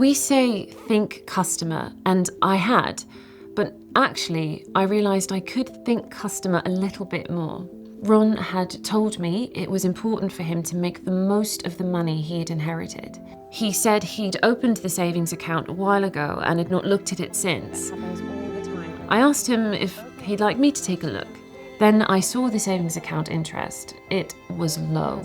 We say think customer, and I had, but actually I realised I could think customer a little bit more. Ron had told me it was important for him to make the most of the money he had inherited. He said he'd opened the savings account a while ago and had not looked at it since. I asked him if he'd like me to take a look. Then I saw the savings account interest. It was low.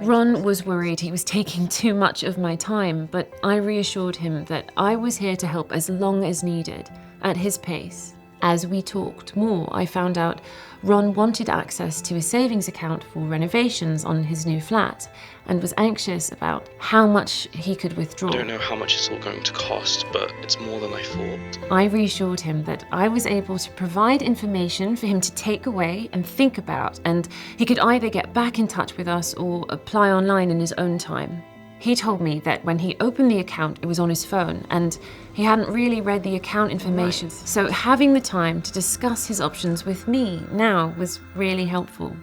Ron was worried he was taking too much of my time, but I reassured him that I was here to help as long as needed, at his pace. As we talked more, I found out Ron wanted access to a savings account for renovations on his new flat and was anxious about how much he could withdraw. I don't know how much it's all going to cost, but it's more than I thought. I reassured him that I was able to provide information for him to take away and think about, and he could either get back in touch with us or apply online in his own time. He told me that when he opened the account, it was on his phone, and he hadn't really read the account information. Right. So having the time to discuss his options with me now was really helpful.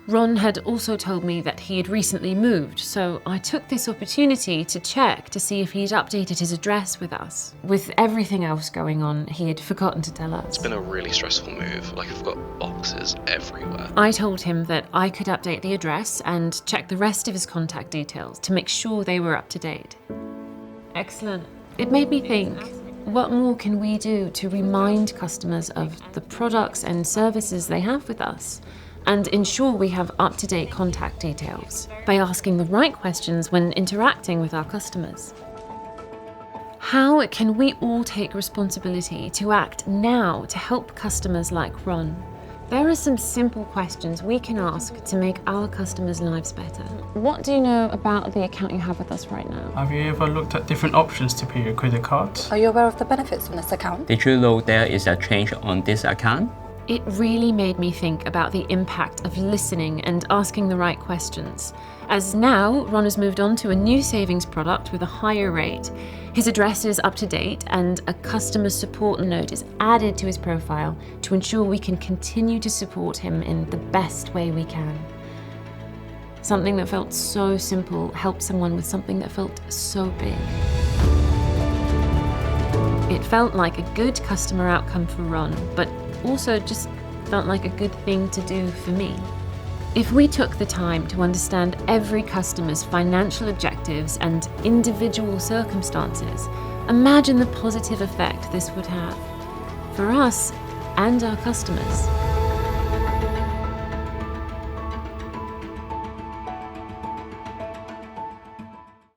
Ron had also told me that he had recently moved, so I took this opportunity to check to see if he'd updated his address with us. With everything else going on, he had forgotten to tell us. It's been a really stressful move. I've got boxes everywhere. I told him that I could update the address and check the rest of his contact details to make sure they were up to date. Excellent. It made me think, what more can we do to remind customers of the products and services they have with us, and ensure we have up-to-date contact details by asking the right questions when interacting with our customers? How can we all take responsibility to act now to help customers like Ron? There are some simple questions we can ask to make our customers' lives better. What do you know about the account you have with us right now? Have you ever looked at different options to pay your credit card? Are you aware of the benefits on this account? Did you know there is a change on this account? It really made me think about the impact of listening and asking the right questions. As now, Ron has moved on to a new savings product with a higher rate. His address is up to date and a customer support note is added to his profile to ensure we can continue to support him in the best way we can. Something that felt so simple helped someone with something that felt so big. It felt like a good customer outcome for Ron, but also just felt like a good thing to do for me. If we took the time to understand every customer's financial objectives and individual circumstances, imagine the positive effect this would have for us and our customers.